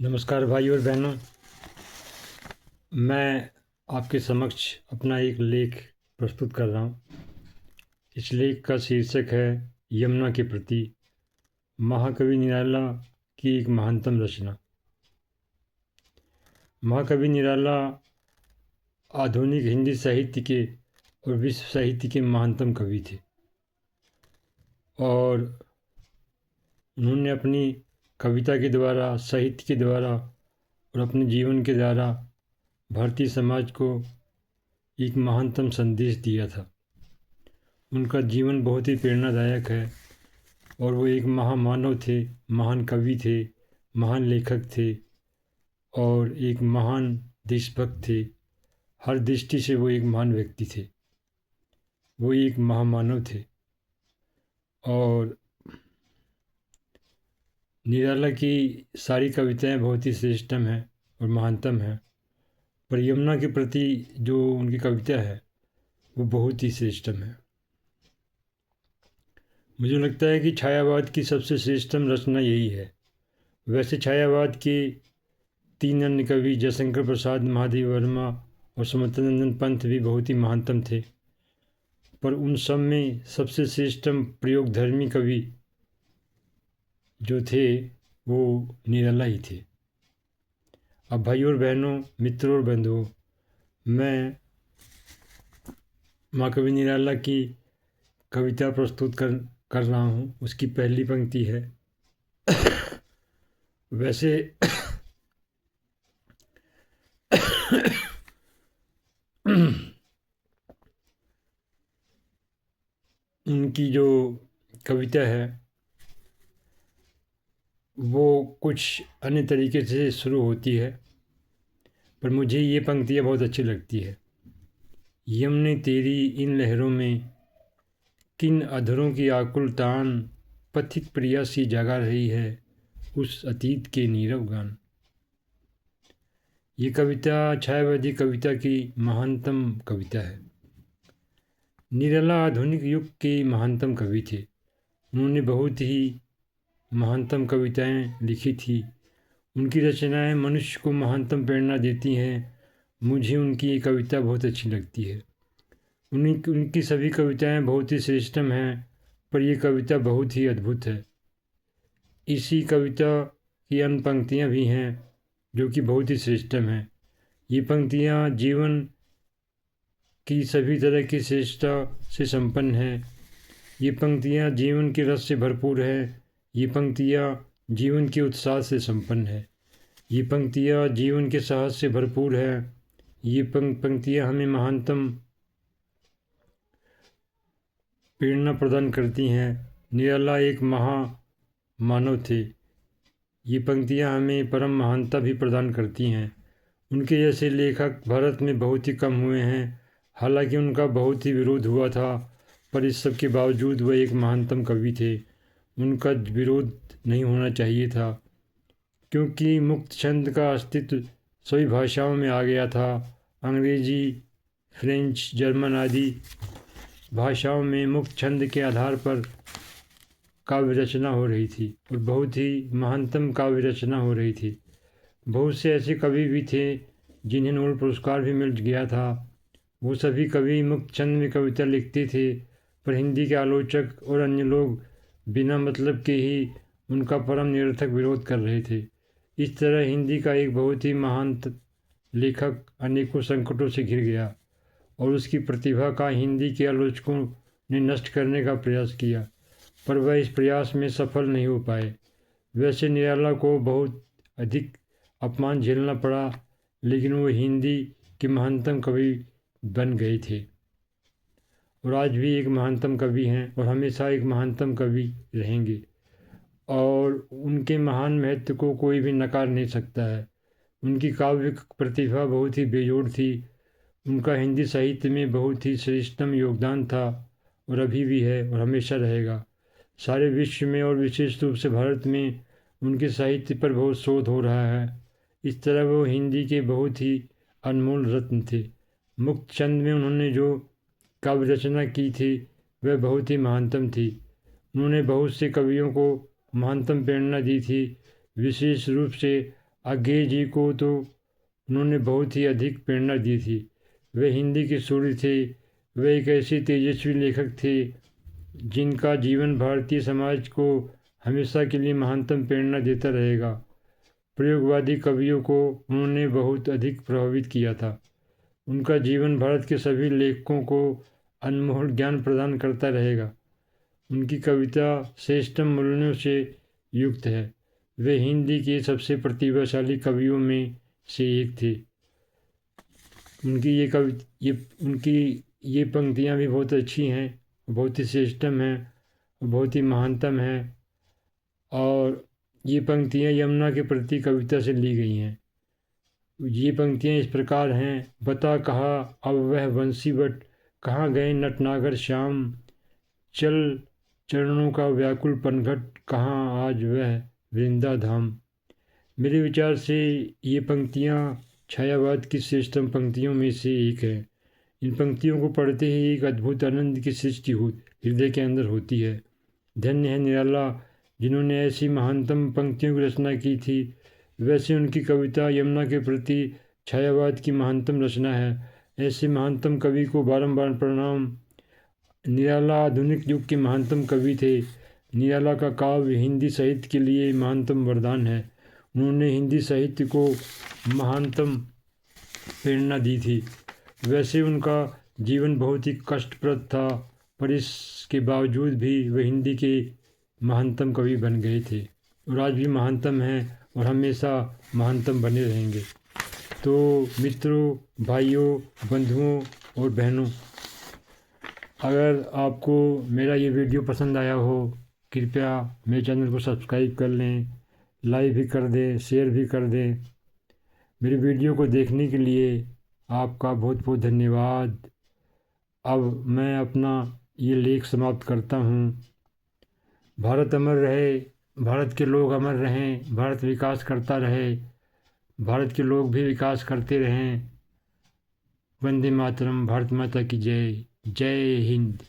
नमस्कार भाई और बहनों, मैं आपके समक्ष अपना एक लेख प्रस्तुत कर रहा हूँ। इस लेख का शीर्षक है यमुना के प्रति, महाकवि निराला की एक महानतम रचना। महाकवि निराला आधुनिक हिंदी साहित्य के और विश्व साहित्य के महानतम कवि थे और उन्होंने अपनी कविता के द्वारा, साहित्य के द्वारा और अपने जीवन के द्वारा भारतीय समाज को एक महानतम संदेश दिया था। उनका जीवन बहुत ही प्रेरणादायक है और वो एक महामानव थे, महान कवि थे, महान लेखक थे और एक महान देशभक्त थे। हर दृष्टि से वो एक महान व्यक्ति थे, वो एक महामानव थे। और निराला की सारी कविताएं बहुत ही श्रेष्ठतम हैं और महानतम हैं, पर यमुना के प्रति जो उनकी कविता है वो बहुत ही श्रेष्ठतम है। मुझे लगता है कि छायावाद की सबसे श्रेष्ठतम रचना यही है। वैसे छायावाद के 3 अन्य कवि जयशंकर प्रसाद, महादेव वर्मा और समर्थानंदन पंत भी बहुत ही महानतम थे, पर उन सब में सबसे श्रेष्ठतम प्रयोगधर्मी कवि जो थे वो निराला ही थे। अब भाइयों और बहनों, मित्रों और बंधुओं, मैं महाकवि निराला की कविता प्रस्तुत कर रहा हूँ। उसकी पहली पंक्ति है वैसे उनकी जो कविता है वो कुछ अन्य तरीके से शुरू होती है, पर मुझे ये पंक्तियाँ बहुत अच्छी लगती है। यमुने तेरी इन लहरों में किन अधरों की आकुल तान, पथिक प्रिया सी जगा रही है उस अतीत के नीरव गान। ये कविता छायावादी कविता की महानतम कविता है। निराला आधुनिक युग के महानतम कवि थे। उन्होंने बहुत ही महानतम कविताएं लिखी थी। उनकी रचनाएं मनुष्य को महानतम प्रेरणा देती हैं। मुझे उनकी ये कविता बहुत अच्छी लगती है। उनकी सभी कविताएं बहुत ही श्रेष्ठतम हैं, पर यह कविता बहुत ही अद्भुत है। इसी कविता की अन्य पंक्तियाँ भी हैं जो कि बहुत ही श्रेष्ठतम हैं। ये पंक्तियाँ जीवन की सभी तरह की श्रेष्ठता से संपन्न हैं। ये पंक्तियाँ जीवन के रस से भरपूर हैं। ये पंक्तियाँ जीवन के उत्साह से संपन्न है। ये पंक्तियाँ जीवन के साहस से भरपूर है। ये पंक्तियाँ हमें महानतम प्रेरणा प्रदान करती हैं। निराला एक मानव थे। ये पंक्तियाँ हमें परम महानता भी प्रदान करती हैं। उनके जैसे लेखक भारत में बहुत ही कम हुए हैं। हालांकि उनका बहुत ही विरोध हुआ था, पर इस सब के बावजूद वह एक महानतम कवि थे। उनका विरोध नहीं होना चाहिए था, क्योंकि मुक्त छंद का अस्तित्व सभी भाषाओं में आ गया था। अंग्रेजी, फ्रेंच, जर्मन आदि भाषाओं में मुक्त छंद के आधार पर काव्य रचना हो रही थी और बहुत ही महानतम काव्य रचना हो रही थी। बहुत से ऐसे कवि भी थे जिन्हें नोबेल पुरस्कार भी मिल गया था। वो सभी कवि मुक्त छंद में कविता लिखते थे, पर हिंदी के आलोचक और अन्य लोग बिना मतलब के ही उनका परम निरर्थक विरोध कर रहे थे। इस तरह हिंदी का एक बहुत ही महान लेखक अनेकों संकटों से घिर गया और उसकी प्रतिभा का हिंदी के आलोचकों ने नष्ट करने का प्रयास किया, पर वह इस प्रयास में सफल नहीं हो पाए। वैसे निराला को बहुत अधिक अपमान झेलना पड़ा, लेकिन वो हिंदी के महानतम कवि बन गए थे और आज भी एक महानतम कवि हैं और हमेशा एक महानतम कवि रहेंगे। और उनके महान महत्व को कोई भी नकार नहीं सकता है। उनकी काव्य प्रतिभा बहुत ही बेजोड़ थी। उनका हिंदी साहित्य में बहुत ही श्रेष्ठतम योगदान था और अभी भी है और हमेशा रहेगा। सारे विश्व में और विशेष रूप से भारत में उनके साहित्य पर बहुत शोध हो रहा है। इस तरह वो हिंदी के बहुत ही अनमोल रत्न थे। मुक्त छंद में उन्होंने जो काव्य रचना की थी वह बहुत ही महानतम थी। उन्होंने बहुत से कवियों को महानतम प्रेरणा दी थी। विशेष रूप से आगे जी को तो उन्होंने बहुत ही अधिक प्रेरणा दी थी। वे हिंदी के सूर्य थे। वे एक ऐसे तेजस्वी लेखक थे जिनका जीवन भारतीय समाज को हमेशा के लिए महानतम प्रेरणा देता रहेगा। प्रयोगवादी कवियों को उन्होंने बहुत अधिक प्रभावित किया था। उनका जीवन भारत के सभी लेखकों को अनमोल ज्ञान प्रदान करता रहेगा। उनकी कविता श्रेष्ठतम मूल्यों से युक्त है। वे हिंदी के सबसे प्रतिभाशाली कवियों में से एक थे। उनकी ये पंक्तियाँ भी बहुत अच्छी हैं, बहुत ही श्रेष्ठतम हैं, बहुत ही महानतम हैं। और ये पंक्तियाँ यमुना के प्रति कविता से ली गई हैं। ये पंक्तियाँ इस प्रकार हैं। बता कहा अब वह बंसीवट, कहाँ गए नटनागर श्याम, चल चरणों का व्याकुल पनघट, कहाँ आज वह वृंदा धाम। मेरे विचार से ये पंक्तियाँ छायावाद की श्रेष्ठतम पंक्तियों में से एक है। इन पंक्तियों को पढ़ते ही एक अद्भुत आनंद की सृष्टि हृदय के अंदर होती है। धन्य है निराला जिन्होंने ऐसी महानतम पंक्तियों की रचना की थी। वैसे उनकी कविता यमुना के प्रति छायावाद की महानतम रचना है। ऐसे महानतम कवि को बारंबार प्रणाम। निराला आधुनिक युग के महानतम कवि थे। निराला का काव्य हिंदी साहित्य के लिए महानतम वरदान है। उन्होंने हिंदी साहित्य को महानतम प्रेरणा दी थी। वैसे उनका जीवन बहुत ही कष्टप्रद था, पर इसके बावजूद भी वे हिंदी के महानतम कवि बन गए थे और आज भी महानतम हैं और हमेशा महानतम बने रहेंगे। तो मित्रों, भाइयों, बंधुओं और बहनों, अगर आपको मेरा ये वीडियो पसंद आया हो, कृपया मेरे चैनल को सब्सक्राइब कर लें, लाइक भी कर दें, शेयर भी कर दें। मेरे वीडियो को देखने के लिए आपका बहुत बहुत धन्यवाद। अब मैं अपना ये लेख समाप्त करता हूँ। भारत अमर रहे, भारत के लोग अमर रहें, भारत विकास करता रहे, भारत के लोग भी विकास करते रहें। वंदे मातरम। भारत माता की जय। जय हिंद।